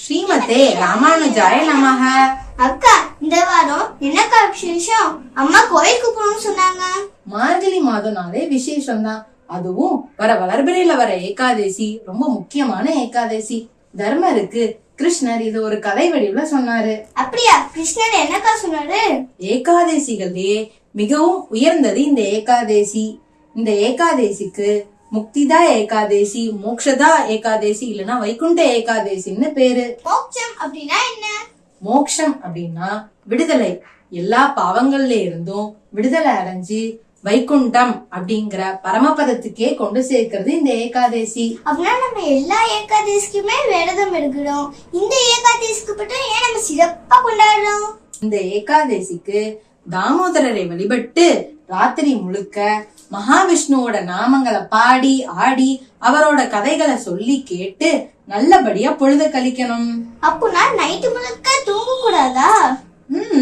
ஸ்ரீமதே ராமானுஜாய நமஹ. அக்கா, இந்த வாரம் என்னக்கா விசேஷம்? அம்மா கோயிலுக்கு போகணும்னு சொன்னாங்க. மார்கழி மாதம் நாளே விசேஷம் தான். அதுவும் வளர்பிறையில வர ஏகாதசி ரொம்ப முக்கியமான ஏகாதசி. தர்மருக்கு கிருஷ்ணர் இது ஒரு கதை வடிவுல சொன்னாரு. அப்படியா? கிருஷ்ணர் என்னக்கா சொன்னாரு? ஏகாதசிகளே மிகவும் உயர்ந்தது இந்த ஏகாதசி. இந்த ஏகாதசிக்கு முக்திதா ஏகாதசி, மோக்ஷதா ஏகாதசி, இல்லனா வைகுண்ட ஏகாதசின்னு பேரு. மோட்சம் அப்படின்னா என்ன? மோக்ஷம் அப்படின்னா விடுதலை. எல்லா பாவங்கள்ல இருந்தும் விடுதலை அடைஞ்சு வைகுண்டம் அப்படிங்கிற பரமபதத்துக்கே கொண்டு சேர்க்கிறது இந்த ஏகாதசி. அப்படின்னா நம்ம எல்லா ஏகாதசிக்குமே விரதம் எடுக்கிறோம். இந்த ஏகாதசிக்கு மட்டும் ஏன் நம்ம சிறப்பா கொண்டாடுறோம்? இந்த ஏகாதசிக்கு தாமோதரரை வழிபட்டு ராத்திரி முழுக்க மகாவிஷ்ணுவோட நாமங்களை பாடி ஆடி அவரோட கதைகளை சொல்லி கேட்டு நல்லபடியா பொழுத கழிக்கணும். அப்போனா நைட்டு முழுக்க தூங்க கூடாதா?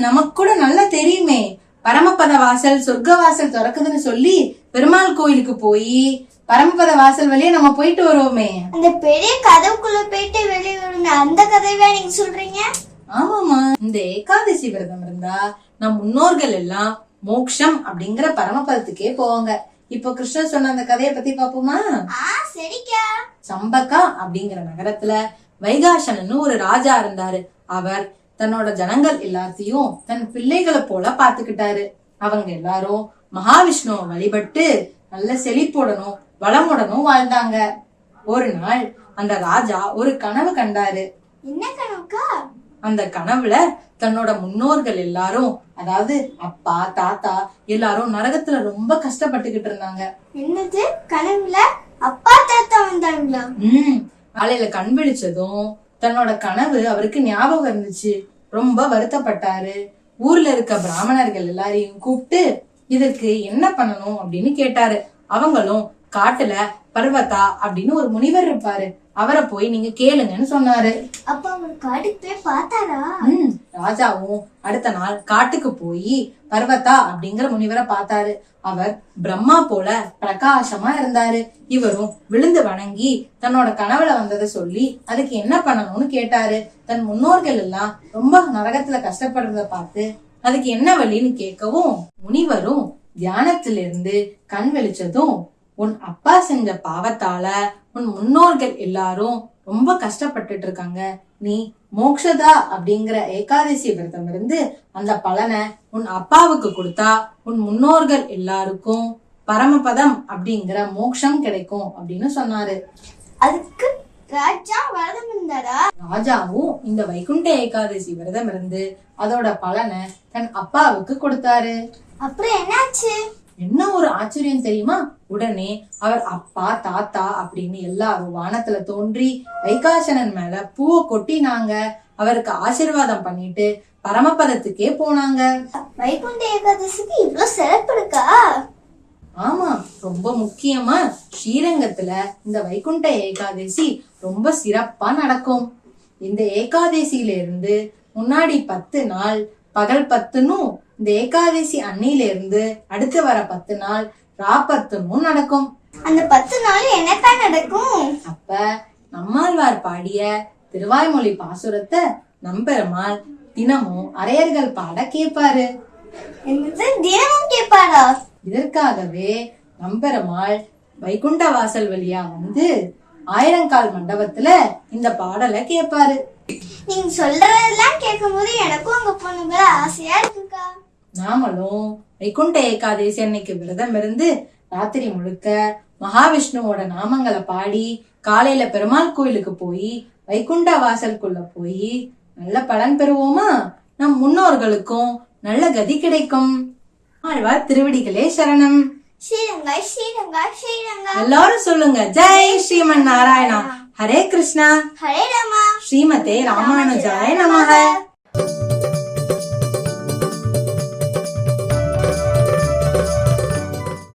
நமக்கு கூட நல்லா தெரியுமே, பரமபத வாசல் சொர்க்க வாசல் திறக்குதுன்னு சொல்லி பெருமாள் கோயிலுக்கு போய் பரமபத வாசல் வழியே நம்ம போயிட்டு வருவோமே. அந்த பெரிய கதவுக்குள்ள போயிட்டு வெளியே வருங்க, அந்த கதையா நீங்க சொல்றீங்க? ஆமாமா, இந்த ஏகாதசி விரதம் இருந்தா நம் முன்னோர்கள் எல்லாம் மோக்ஷம் அப்படிங்கிற பரமபதத்துக்கே போவாங்க. இப்போ கிருஷ்ணர் சொன்ன அந்த கதையை பத்தி பாப்போமா? சரிக்கா. சம்பகா அப்படிங்கிற நகரத்துல வைகாசனன்னு ஒரு ராஜா இருந்தாரு. அவர் தன்னோட ஜனங்கள் எல்லாத்தையும் தன் பிள்ளைகளை போல பாத்துக்கிட்டாரு. அவங்க எல்லாரும் மகாவிஷ்ணுவை வழிபட்டு நல்ல செழிப்புடனும் வளமுடனும் வாழ்ந்தாங்க. ஒரு நாள் அந்த ராஜா ஒரு கனவு கண்டாரு. என்ன கனவுக்கா? அந்த கனவுல தன்னோட முன்னோர்கள் எல்லாரும், அதாவது அப்பா தாத்தா எல்லாரும் நரகத்துல ரொம்ப கஷ்டப்பட்டுக்கிட்டு இருந்தாங்க. என்னது? கனவுல அப்பா தாத்தா வந்தாங்களா? காலையில கண் விழிச்சதும் தன்னோட கனவு அவருக்கு ஞாபகம் இருந்துச்சு. ரொம்ப வருத்தப்பட்டாரு. ஊர்ல இருக்க பிராமணர்கள் எல்லாரையும் கூப்பிட்டு இதற்கு என்ன பண்ணணும் அப்படின்னு கேட்டாரு. அவங்களும் காட்டுல பர்வதா அப்படின்னு ஒரு முனிவர் இருப்பாரு, அவரை போய் நீங்க கேளுங்கன்னு சொன்னாரு. அப்ப அவர் காட்டுக்கு போய் பார்த்தாரா? ராஜாவும் அடுத்த நாள் காட்டுக்கு போய் பர்வதா அப்படிங்கிற முனிவரை பார்த்தாரு. அவர் பிரம்மா போல பிரகாசமா இருந்தாரு. இவரும் விழுந்து வணங்கி தன்னோட கனவுல வந்ததை சொல்லி அதுக்கு என்ன பண்ணணும்னு கேட்டாரு. தன் முன்னோர்கள் எல்லாம் ரொம்ப நரகத்துல கஷ்டப்படுறத பார்த்து அதுக்கு என்ன வழின்னு கேட்கவும், முனிவரும் தியானத்திலிருந்து கண் வெளிச்சதும், உன் அப்பா செஞ்ச பாவத்தால உன் முன்னோர்கள் எல்லாரும் ரொம்ப கஷ்டப்பட்டுட்டு இருக்காங்க. நீ மோக்ஷதா அப்படிங்கிற ஏகாதசி விரதம் இருந்து அந்த பலனை உன் அப்பாவுக்கு கொடுத்தா உன் முன்னோர்கள் எல்லாருக்கும் பரமபதம் அப்படிங்கிற மோக்ஷம் கிடைக்கும் அப்படின்னு சொன்னாரு. அதுக்கு ராஜா விரதம் இருந்தாரா? ராஜாவும் இந்த வைகுண்ட ஏகாதசி விரதம் இருந்து அதோட பலனை தன் அப்பாவுக்கு கொடுத்தாரு. அப்புறம் என்னாச்சு? என்ன ஒரு ஆச்சரியம் தெரியுமா? உடனே அவர் அப்பா தாத்தா அப்படின்னு எல்லாரும் வானத்துல தோன்றி வைகாசனன் மேல பூவை கொட்டினாங்க. அவருக்கு ஆசீர்வாதம் பண்ணிட்டு பரமபதத்துக்கே போனாங்க. வைகுண்ட ஏகாதசிக்கு இவ்வளவு சிறப்பு இருக்கா? ஆமா, ரொம்ப முக்கியமா ஸ்ரீரங்கத்துல இந்த வைகுண்ட ஏகாதசி ரொம்ப சிறப்பா நடக்கும். இந்த ஏகாதசியில இருந்து முன்னாடி 10 நாள் பகல் 10னும், இந்த ஏகாதசி அன்னையில இருந்து அடுத்து வர 10 நாள் ராப்பத்துனும் நடக்கும். அந்த 10 நாள் என்னத்தான் நடக்கும்? அப்ப நம்மாழ்வார் பாடிய திருவாய்மொழி பாசுரத்தை நம்பெருமாள் தினமும் அரையர்கள் பாட கேட்பாரு. தினமும் கேட்பாரா? இதற்காகவே நம்பெருமாள் வைகுண்ட வாசல் வழியா வந்து ஆயிரங்கால் மண்டபத்துல இந்த பாடலை கேட்பாரு. நீங்க சொல்றதெல்லாம் கேட்கும் போது எனக்கும் அங்க போன ஆசையா இருக்குக்கா. நாமளும் வைகுண்ட ஏகாதசி அன்னைக்கு விரதம் இருந்து ராத்திரி முழுக்க மகாவிஷ்ணுவோட நாமங்களை பாடி காலையில பெருமாள் கோயிலுக்கு போய் வைகுண்ட வாசலுக்குள்ள போய் நல்ல பலன் பெறுவோமா? நம் முன்னோர்களுக்கும் நல்ல கதி கிடைக்கும். ஆழ்வார் திருவடிகளே சரணம். ஸ்ரீரங்காய் ஸ்ரீரங்காய் ஸ்ரீரங்கா. எல்லாரும் சொல்லுங்க, ஜெய் ஸ்ரீமன் நாராயணா. ஹரே கிருஷ்ணா ஹரே ராமா. ஸ்ரீமதே ராமானுஜாய நமஹ.